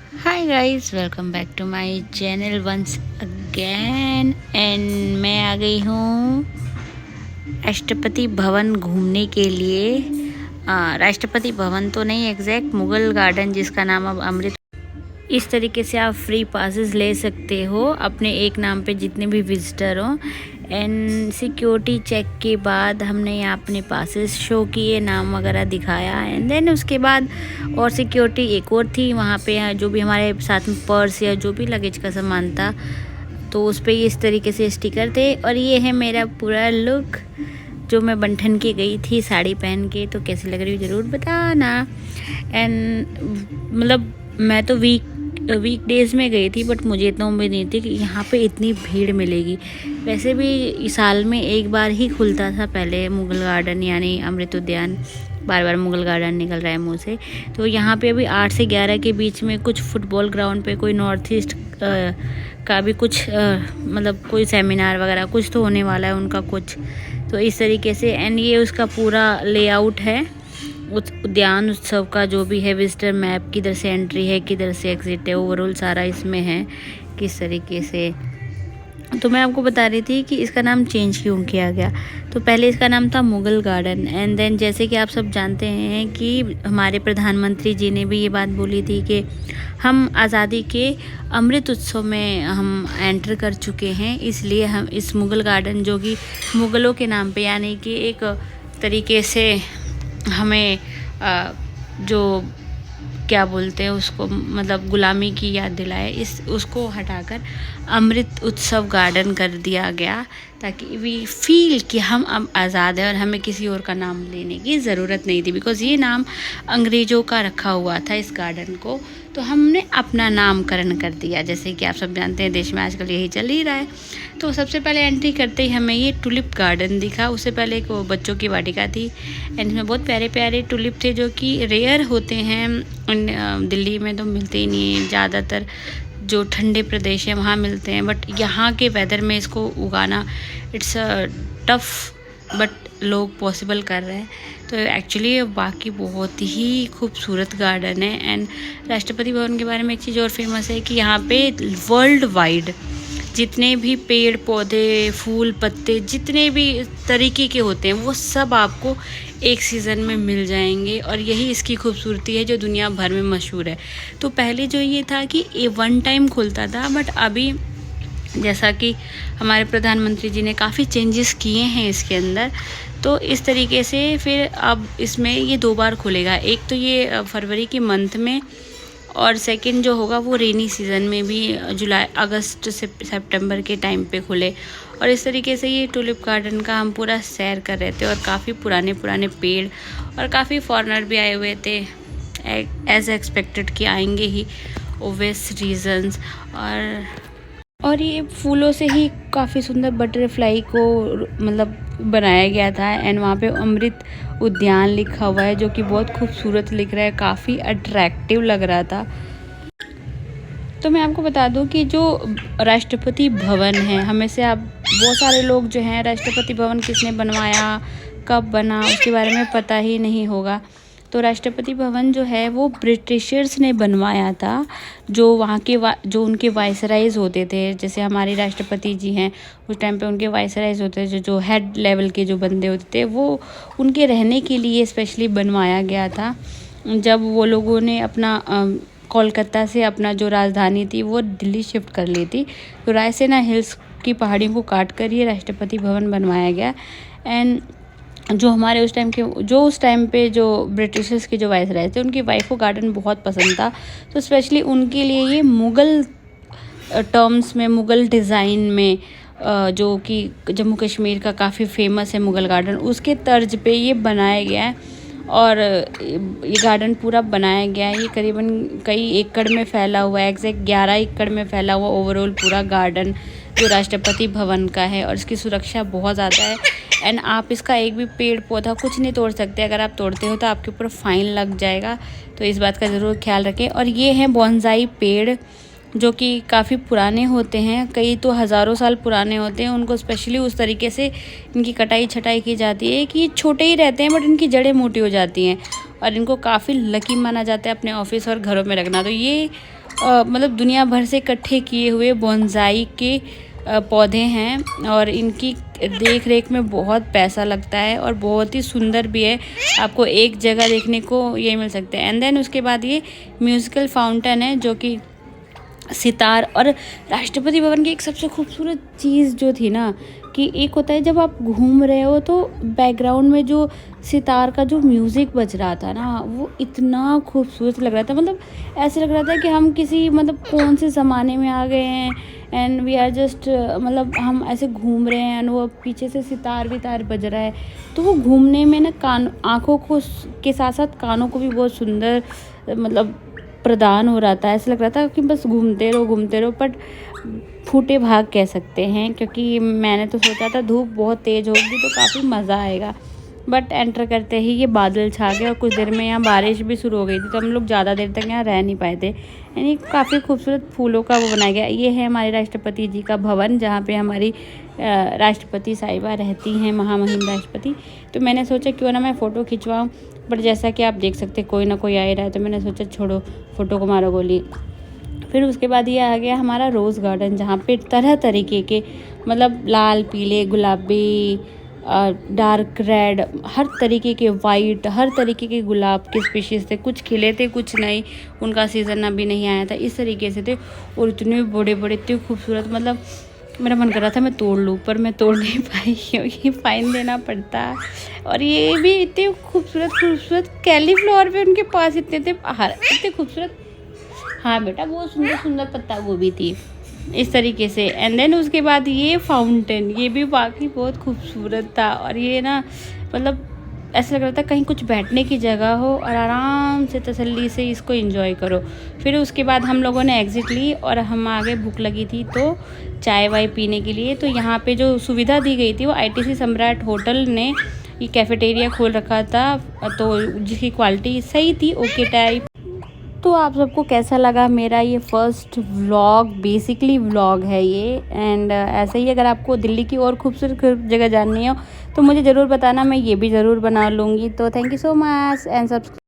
Hi guys, welcome back to my channel once again. And मैं आ गई हूँ राष्ट्रपति भवन घूमने के लिए। राष्ट्रपति भवन तो नहीं, एग्जैक्ट मुगल गार्डन, जिसका नाम अब अमृत। इस तरीके से आप फ्री पासेस ले सकते हो अपने एक नाम पे जितने भी विजिटर हो। एंड सिक्योरिटी चेक के बाद हमने यहाँ अपने पासेस शो किए, नाम वगैरह दिखाया। एंड देन उसके बाद और सिक्योरिटी एक और थी वहाँ पे, जो भी हमारे साथ में पर्स या जो भी लगेज का सामान था, तो उस पर इस तरीके से स्टिकर थे। और ये है मेरा पूरा लुक जो मैं बंठन के गई थी साड़ी पहन के। तो कैसी लग रही हो ज़रूर बताना। एंड मतलब मैं तो वीक डेज़ में गई थी, बट मुझे इतना उम्मीद नहीं थी कि यहाँ पे इतनी भीड़ मिलेगी। वैसे भी साल में एक बार ही खुलता था पहले मुगल गार्डन, यानी अमृत उद्यान। बार बार मुगल गार्डन निकल रहा है मुँह से। तो यहाँ पे अभी 8 से 11 के बीच में कुछ फुटबॉल ग्राउंड पे कोई नॉर्थ ईस्ट का भी कुछ मतलब कोई सेमिनार वगैरह कुछ तो होने वाला है उनका कुछ। तो इस तरीके से एंड ये उसका पूरा लेआउट है उद्यान उत्सव का, जो भी है विजिटर मैप, किधर से एंट्री है किधर से एग्जिट है, ओवरऑल सारा इसमें है किस तरीके से। तो मैं आपको बता रही थी कि इसका नाम चेंज क्यों किया गया। तो पहले इसका नाम था मुगल गार्डन। एंड देन जैसे कि आप सब जानते हैं कि हमारे प्रधानमंत्री जी ने भी ये बात बोली थी कि हम आज़ादी के अमृत उत्सव में हम एंटर कर चुके हैं, इसलिए हम इस मुगल गार्डन, जो कि मुगलों के नाम पे, यानी कि एक तरीके से हमें जो क्या बोलते हैं उसको, मतलब गुलामी की याद दिलाए, इस उसको हटाकर अमृत उत्सव गार्डन कर दिया गया, ताकि वी फील कि हम अब आज़ाद हैं और हमें किसी और का नाम लेने की ज़रूरत नहीं थी। बिकॉज़ ये नाम अंग्रेज़ों का रखा हुआ था इस गार्डन को, तो हमने अपना नामकरण कर दिया। जैसे कि आप सब जानते हैं देश में आजकल यही चल ही रहा है। तो सबसे पहले एंट्री करते ही हमें ये टुलिप गार्डन दिखा। उससे पहले एक बच्चों की वाटिका थी एंड इसमें बहुत प्यारे प्यारे टुलिप थे, जो कि रेयर होते हैं। दिल्ली में तो मिलते ही नहीं हैं, ज़्यादातर जो ठंडे प्रदेश हैं वहाँ मिलते हैं, बट यहाँ के वेदर में इसको उगाना इट्स टफ, बट लोग पॉसिबल कर रहे हैं। तो एक्चुअली बाकी बहुत ही खूबसूरत गार्डन है। एंड राष्ट्रपति भवन के बारे में एक चीज़ और फेमस है कि यहाँ पे वर्ल्ड वाइड जितने भी पेड़ पौधे फूल पत्ते जितने भी तरीके के होते हैं वो सब आपको एक सीज़न में मिल जाएंगे, और यही इसकी खूबसूरती है जो दुनिया भर में मशहूर है। तो पहले जो ये था कि ये वन टाइम खुलता था, बट अभी जैसा कि हमारे प्रधानमंत्री जी ने काफ़ी चेंजेस किए हैं इसके अंदर, तो इस तरीके से फिर अब इसमें ये 2 बार खुलेगा। एक तो ये फरवरी के मंथ में, और सेकंड जो होगा वो रेनी सीज़न में भी, जुलाई अगस्त से सितंबर के टाइम पे खुले। और इस तरीके से ये टुलिप गार्डन का हम पूरा सैर कर रहे थे, और काफ़ी पुराने पुराने पेड़ और काफ़ी फॉरेनर भी आए हुए थे, एज एक्सपेक्टेड कि आएंगे ही, ओवियस रीजंस। और ये फूलों से ही काफ़ी सुंदर बटरफ्लाई को मतलब बनाया गया था। एंड वहाँ पे अमृत उद्यान लिखा हुआ है, जो कि बहुत खूबसूरत लिख रहा है, काफ़ी अट्रैक्टिव लग रहा था। तो मैं आपको बता दूं कि जो राष्ट्रपति भवन है, हमें से आप बहुत सारे लोग जो हैं राष्ट्रपति भवन किसने बनवाया, कब बना, उसके बारे में पता ही नहीं होगा। तो राष्ट्रपति भवन जो है वो ब्रिटिशर्स ने बनवाया था, जो वहाँ के जो उनके वाइसराइज होते थे। जैसे हमारे राष्ट्रपति जी हैं, उस टाइम पे उनके वाइसराइज होते थे, जो हेड लेवल के जो बंदे होते थे, वो उनके रहने के लिए स्पेशली बनवाया गया था। जब वो लोगों ने अपना कोलकाता से अपना जो राजधानी थी वो दिल्ली शिफ्ट कर ली थी, तो रायसेना हिल्स की पहाड़ियों को काट कर ये राष्ट्रपति भवन बनवाया गया। एंड जो हमारे उस टाइम पे जो ब्रिटिशर्स के जो वाइसराय थे, उनकी वाइफ को गार्डन बहुत पसंद था, तो स्पेशली उनके लिए ये मुग़ल टर्म्स में, मुग़ल डिज़ाइन में, जो कि जम्मू कश्मीर का काफ़ी फेमस है मुग़ल गार्डन, उसके तर्ज पे ये बनाया गया है। और ये गार्डन पूरा बनाया गया है, ये करीबन कई एकड़ में फैला हुआ है, एग्जैक्ट 11 एकड़ में फैला हुआ ओवरऑल पूरा गार्डन जो राष्ट्रपति भवन का है। और इसकी सुरक्षा बहुत ज़्यादा है। एंड आप इसका एक भी पेड़ पौधा कुछ नहीं तोड़ सकते, अगर आप तोड़ते हो तो आपके ऊपर फ़ाइन लग जाएगा, तो इस बात का ज़रूर ख्याल रखें। और ये हैं बोनसाई पेड़, जो कि काफ़ी पुराने होते हैं, कई तो हज़ारों साल पुराने होते हैं। उनको स्पेशली उस तरीके से इनकी कटाई छटाई की जाती है कि ये छोटे ही रहते हैं बट इनकी जड़ें मोटी हो जाती हैं, और इनको काफ़ी लकी माना जाता है अपने ऑफिस और घरों में रखना। तो ये मतलब दुनिया भर से इकट्ठे किए हुए बोनसाई के पौधे हैं और इनकी देख रेख में बहुत पैसा लगता है और बहुत ही सुंदर भी है। आपको एक जगह देखने को ये मिल सकते हैं। एंड देन उसके बाद ये म्यूज़िकल फाउंटेन है जो कि सितार, और राष्ट्रपति भवन की एक सबसे खूबसूरत चीज़ जो थी ना कि एक होता है जब आप घूम रहे हो तो बैकग्राउंड में जो सितार का जो म्यूज़िक बज रहा था ना वो इतना खूबसूरत लग रहा था। मतलब ऐसे लग रहा था कि हम किसी मतलब कौन से ज़माने में आ गए हैं एंड वी आर जस्ट मतलब हम ऐसे घूम रहे हैं एंड वो पीछे से सितार वितार बज रहा है। तो वो घूमने में ना कान आँखों को के साथ साथ कानों को भी बहुत सुंदर मतलब प्रदान हो रहा था। ऐसा लग रहा था कि बस घूमते रहो बट फूटे भाग कह सकते हैं, क्योंकि मैंने तो सोचा था धूप बहुत तेज़ होगी तो काफ़ी मज़ा आएगा, बट एंटर करते ही ये बादल छा गए और कुछ देर में यहाँ बारिश भी शुरू हो गई थी तो हम लोग ज़्यादा देर तक यहाँ रह नहीं पाए थे। यानी काफ़ी खूबसूरत फूलों का वो बनाया गया। ये है हमारे राष्ट्रपति जी का भवन जहाँ पे हमारी राष्ट्रपति साहिबा रहती हैं, महामहिम राष्ट्रपति। तो मैंने सोचा क्यों ना मैं फ़ोटो खिंचवाऊँ, बट जैसा कि आप देख सकते कोई ना कोई आ ही रहा है तो मैंने सोचा छोड़ो फ़ोटो को मारो गोली। फिर उसके बाद ये आ गया हमारा रोज़ गार्डन जहाँ पे तरह तरीके के मतलब लाल, पीले, गुलाबी, डार्क रेड, हर तरीके के वाइट, हर तरीके के गुलाब के स्पीशीज़ थे। कुछ खिले थे कुछ नहीं, उनका सीज़न अभी नहीं आया था, इस तरीके से थे। और इतने बड़े बड़े, इतने खूबसूरत, मतलब मेरा मन कर रहा था मैं तोड़ लूँ पर मैं तोड़ नहीं पाई क्योंकि फ़ाइन देना पड़ता। और ये भी इतने खूबसूरत कैलीफ्लावर भी उनके पास इतने थे, इतने खूबसूरत। हाँ बेटा बहुत सुंदर सुंदर पत्ता गोभी थी इस तरीके से। एंड देन उसके बाद ये फाउंटेन, ये भी वाकई बहुत खूबसूरत था। और ये ना मतलब ऐसा लग रहा था कहीं कुछ बैठने की जगह हो और आराम से तसल्ली से इसको एंजॉय करो। फिर उसके बाद हम लोगों ने एग्ज़िट ली और हम आगे, भूख लगी थी तो चाय वाय पीने के लिए। तो यहाँ पे जो सुविधा दी गई थी वो ITC सम्राट होटल ने ये कैफ़ेटेरिया खोल रखा था, तो जिसकी क्वालिटी सही थी, ओके टाइप। तो आप सबको कैसा लगा मेरा ये फर्स्ट व्लॉग? बेसिकली व्लॉग है ये। एंड ऐसे ही अगर आपको दिल्ली की और खूबसूरत जगह जाननी हो तो मुझे ज़रूर बताना, मैं ये भी ज़रूर बना लूँगी। तो thank you so much and subscribe.